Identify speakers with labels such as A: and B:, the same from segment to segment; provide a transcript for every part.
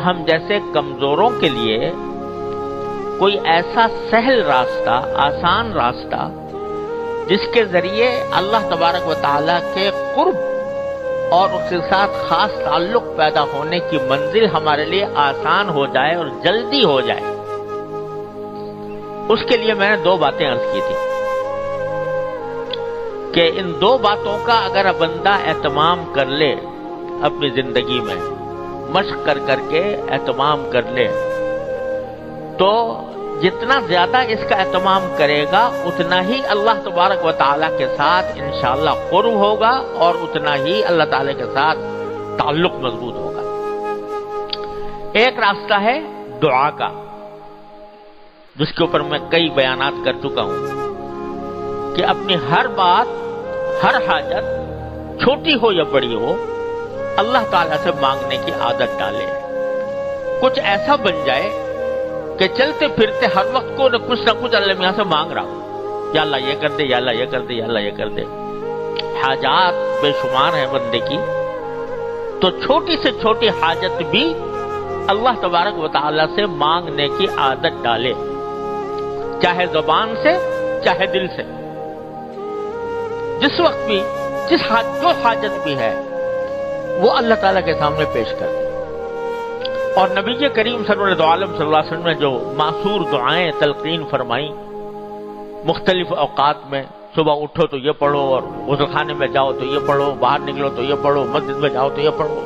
A: ہم جیسے کمزوروں کے لیے کوئی ایسا سہل راستہ، آسان راستہ جس کے ذریعے اللہ تبارک و تعالیٰ کے قرب اور اس کے ساتھ خاص تعلق پیدا ہونے کی منزل ہمارے لیے آسان ہو جائے اور جلدی ہو جائے، اس کے لیے میں نے دو باتیں عرض کی تھی کہ ان دو باتوں کا اگر بندہ اہتمام کر لے اپنی زندگی میں، مشق کر کر کے اہتمام کر لے، تو جتنا زیادہ اس کا اہتمام کرے گا اتنا ہی اللہ تبارک و تعالیٰ کے ساتھ انشاءاللہ قرب ہوگا اور اتنا ہی اللہ تعالیٰ کے ساتھ تعلق مضبوط ہوگا۔ ایک راستہ ہے دعا کا، جس کے اوپر میں کئی بیانات کر چکا ہوں کہ اپنی ہر بات، ہر حاجت چھوٹی ہو یا بڑی ہو، اللہ تعالیٰ سے مانگنے کی عادت ڈالے۔ کچھ ایسا بن جائے کہ چلتے پھرتے ہر وقت کو نہ کچھ اللہ میاں سے مانگ رہا ہوں، یا اللہ یہ کر دے، یا اللہ یہ کر دے، یا اللہ یہ کر دے۔ حاجات بے شمار ہیں بندے کی، تو چھوٹی سے چھوٹی حاجت بھی اللہ تبارک و تعالیٰ سے مانگنے کی عادت ڈالے، چاہے زبان سے چاہے دل سے، جس وقت بھی جو حاجت بھی ہے وہ اللہ تعالیٰ کے سامنے پیش کر دے۔ اور نبی کریم سرور عالم صلی اللہ علیہ وسلم نے جو معصور دعائیں تلقین فرمائیں مختلف اوقات میں، صبح اٹھو تو یہ پڑھو، اور غسل خانے میں جاؤ تو یہ پڑھو، باہر نکلو تو یہ پڑھو، مسجد میں جاؤ تو یہ پڑھو،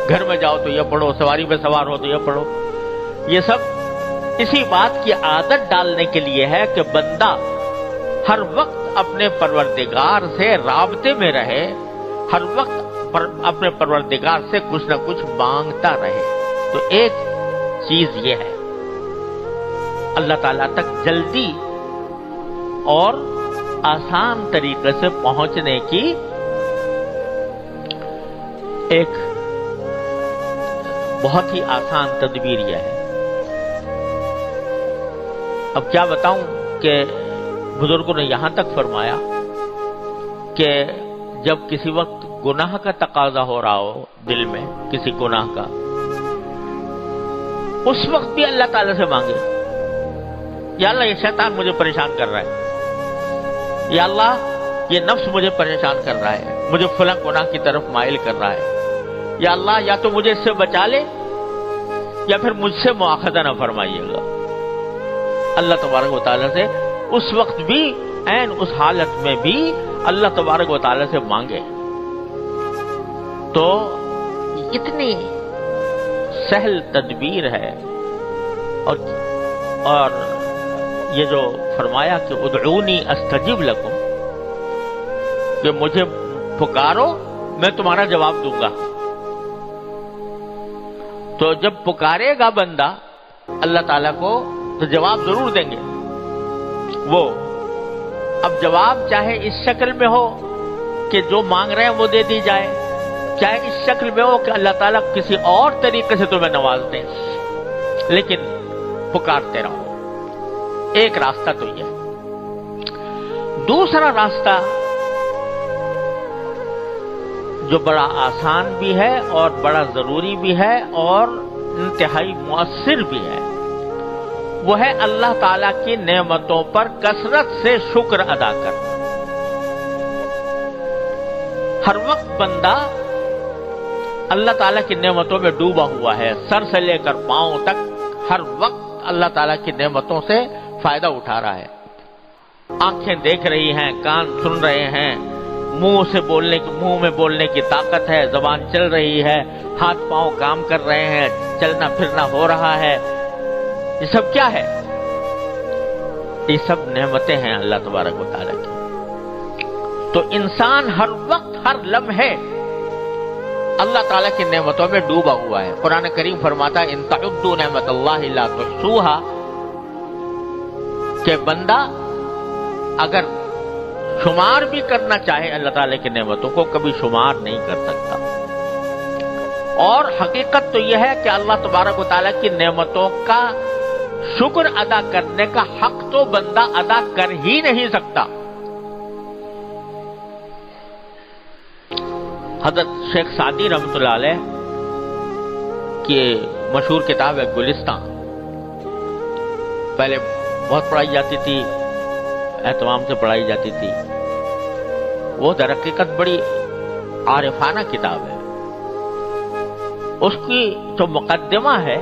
A: گھر میں جاؤ تو یہ پڑھو، سواری پہ سوار ہو تو یہ پڑھو، یہ سب اسی بات کی عادت ڈالنے کے لیے ہے کہ بندہ ہر وقت اپنے پروردگار سے رابطے میں رہے، ہر وقت اپنے پروردگار سے کچھ نہ کچھ مانگتا رہے۔ تو ایک چیز یہ ہے اللہ تعالیٰ تک جلدی اور آسان طریقے سے پہنچنے کی ایک بہت ہی آسان تدبیر یہ ہے۔ اب کیا بتاؤں کہ بزرگوں نے یہاں تک فرمایا کہ جب کسی وقت گناہ کا تقاضا ہو رہا ہو دل میں، کسی گناہ کا، اس وقت بھی اللہ تعالیٰ سے مانگے، یا اللہ یہ شیطان مجھے پریشان کر رہا ہے، یا اللہ یہ نفس مجھے پریشان کر رہا ہے، مجھے فلاں گناہ کی طرف مائل کر رہا ہے، یا اللہ یا تو مجھے اس سے بچا لے یا پھر مجھ سے مواخذہ نہ فرمائیے گا۔ اللہ تبارک و تعالیٰ سے اس وقت بھی، عین اس حالت میں بھی اللہ تبارک و تعالیٰ سے مانگے، تو اتنی سہل تدبیر ہے۔ اور یہ جو فرمایا کہ ادعونی استجب لکم، کہ مجھے پکارو میں تمہارا جواب دوں گا، تو جب پکارے گا بندہ اللہ تعالیٰ کو تو جواب ضرور دیں گے وہ۔ اب جواب چاہے اس شکل میں ہو کہ جو مانگ رہے ہیں وہ دے دی جائے، چاہے اس شکل میں ہو کہ اللہ تعالیٰ کسی اور طریقے سے تمہیں نواز دیں، لیکن پکارتے رہو۔ ایک راستہ تو یہ۔ دوسرا راستہ جو بڑا آسان بھی ہے اور بڑا ضروری بھی ہے اور انتہائی مؤثر بھی ہے، وہ ہے اللہ تعالیٰ کی نعمتوں پر کثرت سے شکر ادا کرنا۔ ہر وقت بندہ اللہ تعالیٰ کی نعمتوں میں ڈوبا ہوا ہے، سر سے لے کر پاؤں تک ہر وقت اللہ تعالیٰ کی نعمتوں سے فائدہ اٹھا رہا ہے۔ آنکھیں دیکھ رہی ہیں، کان سن رہے ہیں، منہ میں بولنے کی طاقت ہے، زبان چل رہی ہے، ہاتھ پاؤں کام کر رہے ہیں، چلنا پھرنا ہو رہا ہے۔ یہ سب کیا ہے؟ یہ سب نعمتیں ہیں اللہ تبارک و تعالیٰ کی۔ تو انسان ہر وقت، ہر لمحے اللہ تعالیٰ کی نعمتوں میں ڈوبا ہوا ہے۔ قرآن کریم فرماتا ہے ان تعدوا نعمت اللہ لا تحصوها، کہ بندہ اگر شمار بھی کرنا چاہے اللہ تعالیٰ کی نعمتوں کو کبھی شمار نہیں کر سکتا۔ اور حقیقت تو یہ ہے کہ اللہ تبارک و تعالیٰ کی نعمتوں کا شکر ادا کرنے کا حق تو بندہ ادا کر ہی نہیں سکتا۔ حضرت شیخ سعدی رحمۃ اللہ علیہ کے مشہور کتاب ہے گلستان، پہلے بہت پڑھائی جاتی تھی، اہتمام سے پڑھائی جاتی تھی. وہ در حقیقت بڑی عارفانہ کتاب ہے. اس کی جو مقدمہ ہے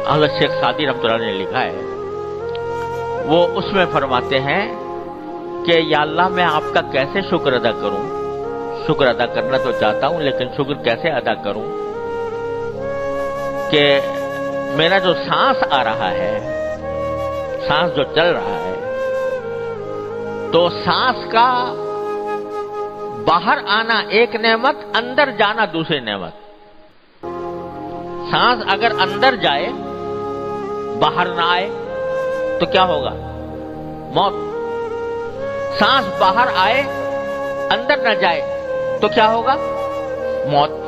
A: حضرت شیخ سعدی رحمۃ اللہ نے لکھا ہے، وہ اس میں فرماتے ہیں کہ یا اللہ میں آپ کا کیسے شکر ادا کروں. شکر ادا کرنا تو چاہتا ہوں، لیکن شکر کیسے ادا کروں کہ میرا جو سانس آ رہا ہے، سانس جو چل رہا ہے، تو سانس کا باہر آنا ایک نعمت، اندر جانا دوسری نعمت. سانس اگر اندر جائے باہر نہ آئے تو کیا ہوگا؟ موت. سانس باہر آئے اندر نہ جائے تو کیا ہوگا؟ موت.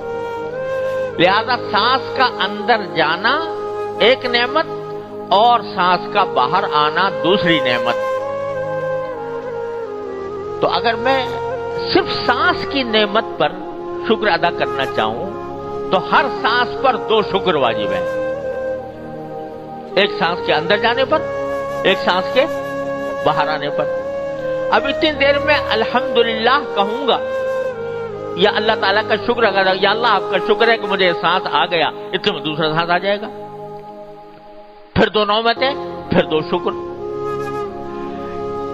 A: لہذا سانس کا اندر جانا ایک نعمت اور سانس کا باہر آنا دوسری نعمت. تو اگر میں صرف سانس کی نعمت پر شکر ادا کرنا چاہوں تو ہر سانس پر دو شکر واجب ہے، ایک سانس کے اندر جانے پر، ایک سانس کے باہر آنے پر. اب اتنی دیر میں الحمدللہ کہوں گا یا اللہ تعالیٰ کا شکر ادا، یا اللہ آپ کا شکر ہے کہ مجھے سانس آ گیا، اتنے میں دوسرا سانس آ جائے گا، پھر دو نعمتیں، پھر دو شکر.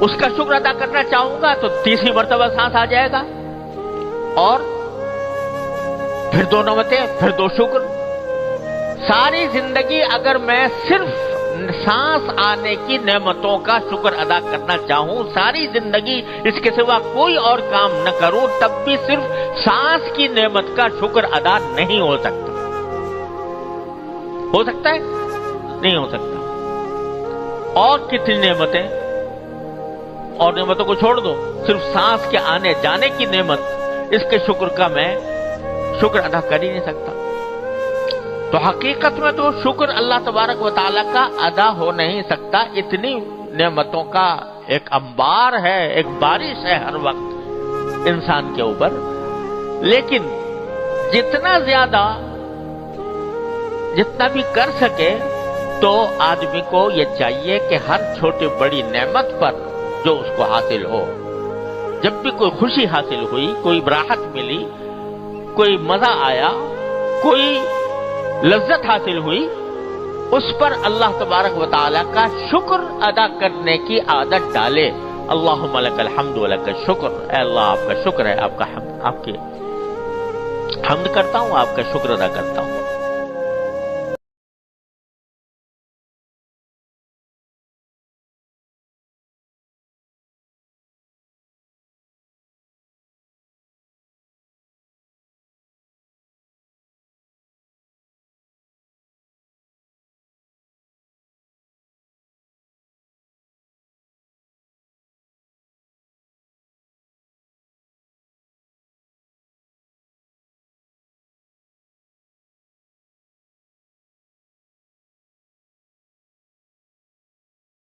A: اس کا شکر ادا کرنا چاہوں گا تو تیسری مرتبہ سانس آ جائے گا، اور پھر دو نعمتیں، پھر دو شکر. ساری زندگی اگر میں صرف سانس آنے کی نعمتوں کا شکر ادا کرنا چاہوں، ساری زندگی اس کے سوا کوئی اور کام نہ کروں، تب بھی صرف سانس کی نعمت کا شکر ادا نہیں ہو سکتا. ہو سکتا ہے؟ نہیں ہو سکتا. اور کتنی نعمتیں، اور نعمتوں کو چھوڑ دو، صرف سانس کے آنے جانے کی نعمت، اس کے شکر کا میں شکر ادا کر ہی نہیں سکتا. تو حقیقت میں تو شکر اللہ تبارک و تعالیٰ کا ادا ہو نہیں سکتا. اتنی نعمتوں کا ایک انبار ہے، ایک بارش ہے ہر وقت انسان کے اوپر. لیکن جتنا زیادہ، جتنا بھی کر سکے تو آدمی کو یہ چاہیے کہ ہر چھوٹی بڑی نعمت پر جو اس کو حاصل ہو، جب بھی کوئی خوشی حاصل ہوئی، کوئی راحت ملی، کوئی مزہ آیا، کوئی لذت حاصل ہوئی، اس پر اللہ تبارک و تعالیٰ کا شکر ادا کرنے کی عادت ڈالے. اللہم لک الحمد و لک الشکر. اے اللہ آپ کا شکر ہے، آپ کا حمد، آپ کی حمد کرتا ہوں، آپ کا شکر ادا کرتا ہوں.